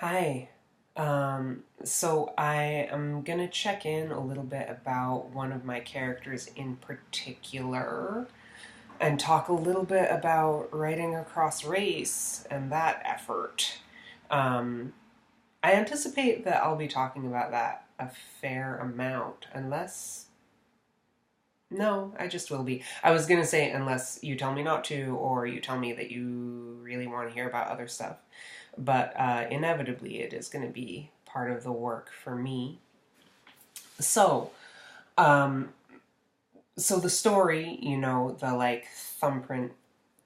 Hi. So I am gonna check in a little bit about one of my characters in particular and talk a little bit about writing across race and that effort. Um, I anticipate that I'll be talking about that a fair amount, unless. No, I just will be. I was gonna say, unless you tell me not to, or you tell me that you really want to hear about other stuff. But inevitably, it is going to be part of the work for me. So, um, so the story, the like thumbprint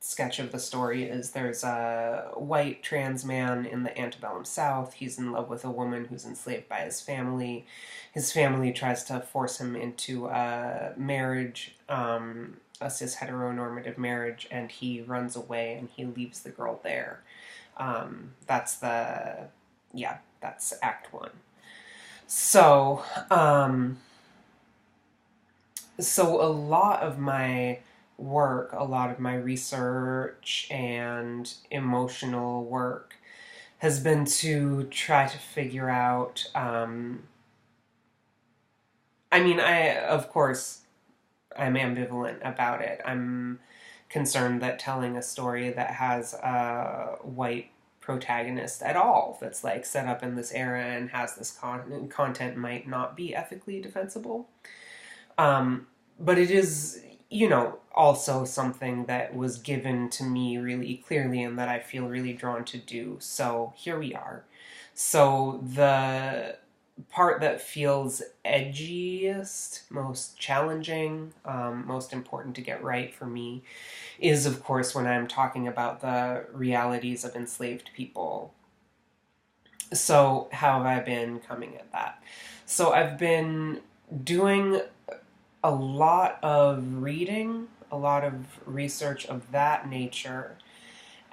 sketch of the story is there's a white trans man in the antebellum South. He's in love with a woman who's enslaved by his family. His family tries to force him into a marriage, a cis heteronormative marriage, and he runs away and he leaves the girl there. That's yeah, that's Act One. So, so a lot of my work, a lot of my research and emotional work has been to try to figure out. Of course, I'm ambivalent about it. I'm concerned that telling a story that has a white protagonist at all that's like set up in this era and has this content might not be ethically defensible. Um, but it is, also something that was given to me really clearly and that I feel really drawn to do. So here we are. So the part that feels edgiest, most challenging, most important to get right for me is, of course, when I'm talking about the realities of enslaved people. So, how have I been coming at that? So, I've been doing a lot of reading, a lot of research of that nature,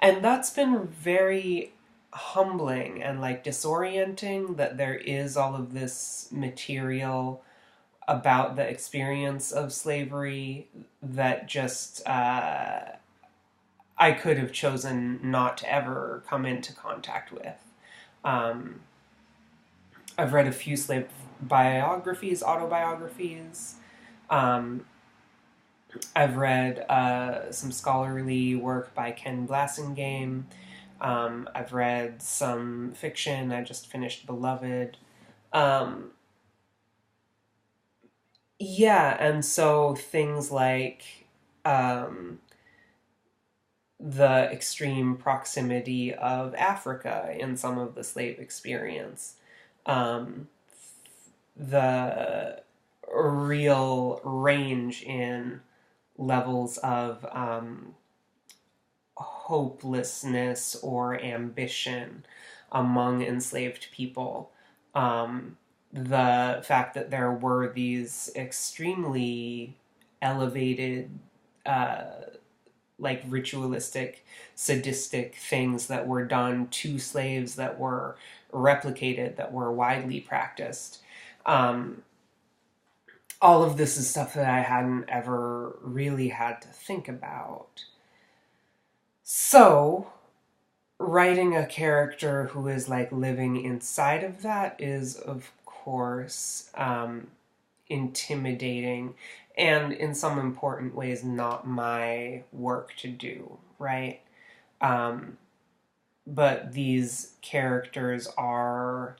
and that's been very humbling and like disorienting that there is all of this material about the experience of slavery that just I could have chosen not to ever come into contact with. Um, I've read a few slave biographies, autobiographies. Um, I've read some scholarly work by Ken Blassingame. I've read some fiction. I just finished Beloved. Um, yeah, and so things like um, the extreme proximity of Africa in some of the slave experience, um, the real range in levels of hopelessness or ambition among enslaved people. Um, the fact that there were these extremely elevated, uh, like ritualistic, sadistic things that were done to slaves that were replicated, that were widely practiced. Um, all of this is stuff that I hadn't ever really had to think about. So, writing a character who is like living inside of that is, of course, intimidating and in some important ways not my work to do, right? Um, but these characters are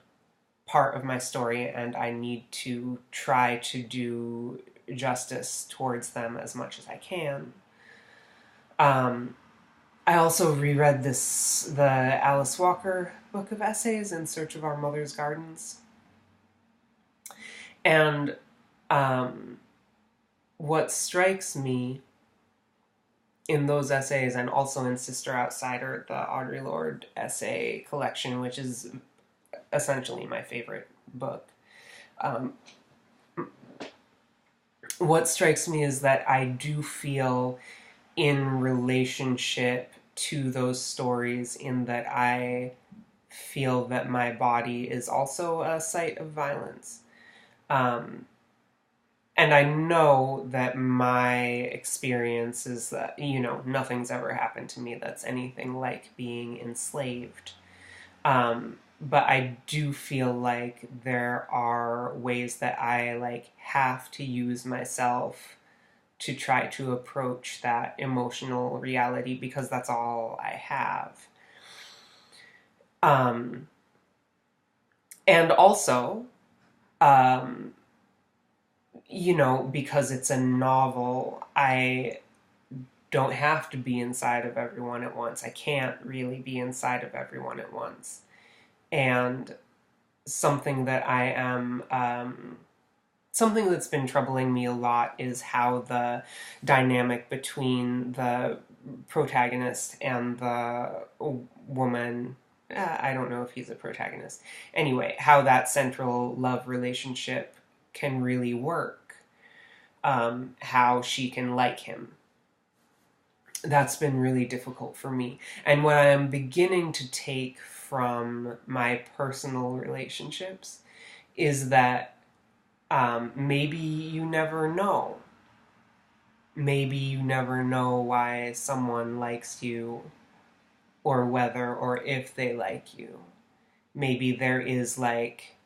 part of my story and I need to try to do justice towards them as much as I can. Um, I also reread the Alice Walker book of essays, In Search of Our Mother's Gardens. And um, what strikes me in those essays, and also in Sister Outsider, the Audre Lorde essay collection, which is essentially my favorite book, um, what strikes me is that I do feel in relationship to those stories, in that I feel that my body is also a site of violence. Um, and I know that my experience is that, nothing's ever happened to me that's anything like being enslaved. Um, but I do feel like there are ways that I like have to use myself to try to approach that emotional reality because that's all I have. Um, and also, um, because it's a novel, I don't have to be inside of everyone at once. I can't really be inside of everyone at once. And something that I am, something that's been troubling me a lot is how the dynamic between the protagonist and the woman, I don't know if he's a protagonist. Anyway, how that central love relationship can really work. How she can like him. That's been really difficult for me. And what I am beginning to take from my personal relationships is that maybe you never know. Maybe you never know why someone likes you or whether or if they like you. Maybe there is like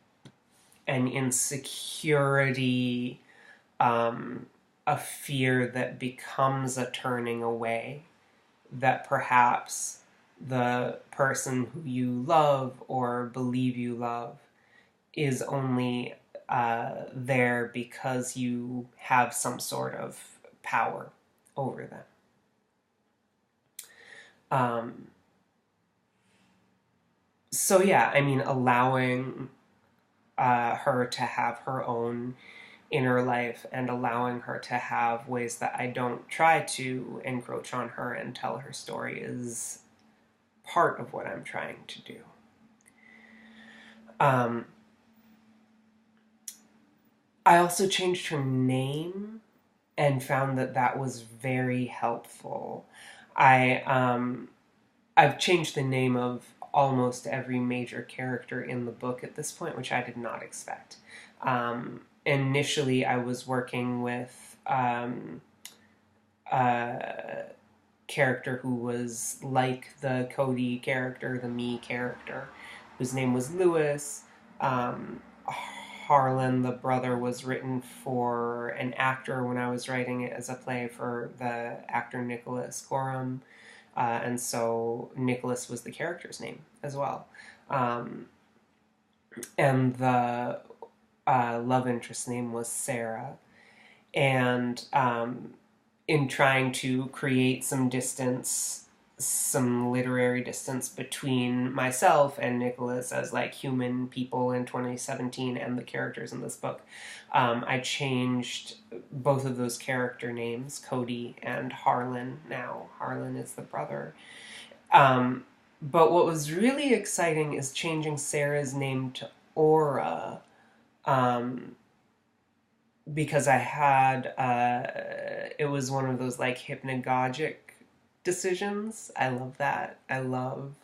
an insecurity, um, a fear that becomes a turning away, that perhaps the person who you love or believe you love is only there because you have some sort of power over them. Um, so yeah, I mean, allowing her to have her own inner life and allowing her to have ways that I don't try to encroach on her and tell her story is part of what I'm trying to do. Um, I also changed her name and found that that was very helpful. I I've changed the name of almost every major character in the book at this point, which I did not expect. Initially, I was working with a character who was like the Cody character, the me character, whose name was Lewis. Harlan, the brother, was written for an actor when I was writing it as a play for the actor Nicholas Gorham. And so Nicholas was the character's name as well. Um, and the love interest name was Sarah. And in trying to create some distance, some literary distance between myself and Nicholas as like human people in 2017 and the characters in this book, I changed both of those character names, Cody and Harlan. Now Harlan is the brother. But what was really exciting is changing Sarah's name to Aura, um, because I had it was one of those like hypnagogic decisions. I love that. I love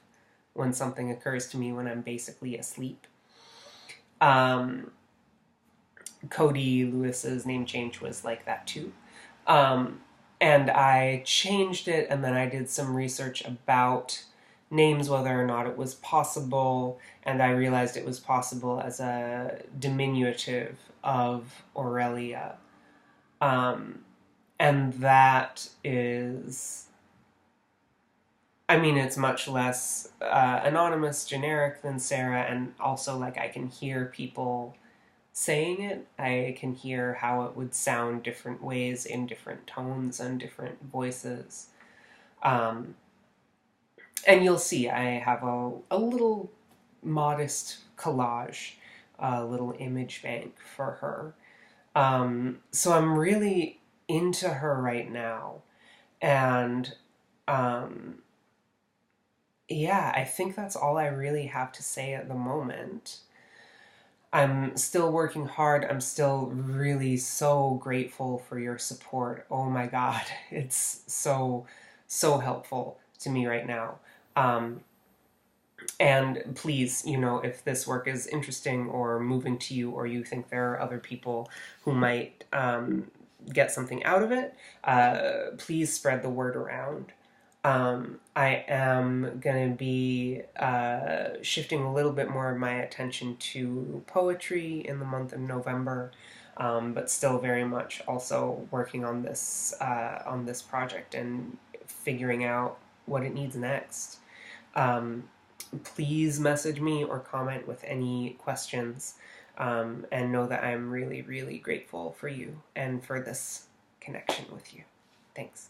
when something occurs to me when I'm basically asleep. Um, Cody Lewis's name change was like that too. Um, and I changed it, and then I did some research about names, whether or not it was possible, and I realized it was possible as a diminutive of Aurelia. Um, and that is, I mean, it's much less anonymous, generic than Sarah, and also, like, I can hear people saying it. I can hear how it would sound different ways in different tones and different voices. Um, and you'll see, I have a little modest collage, a little image bank for her. So I'm really into her right now. And um, yeah, I think that's all I really have to say at the moment. I'm still working hard. I'm still really so grateful for your support. Oh my God, it's so, so helpful to me right now. Um, and please, if this work is interesting or moving to you, or you think there are other people who might get something out of it, please spread the word around. I am going to be shifting a little bit more of my attention to poetry in the month of November, but still very much also working on this project and figuring out what it needs next. Um, Please message me or comment with any questions, and know that I'm really, really grateful for you and for this connection with you. Thanks.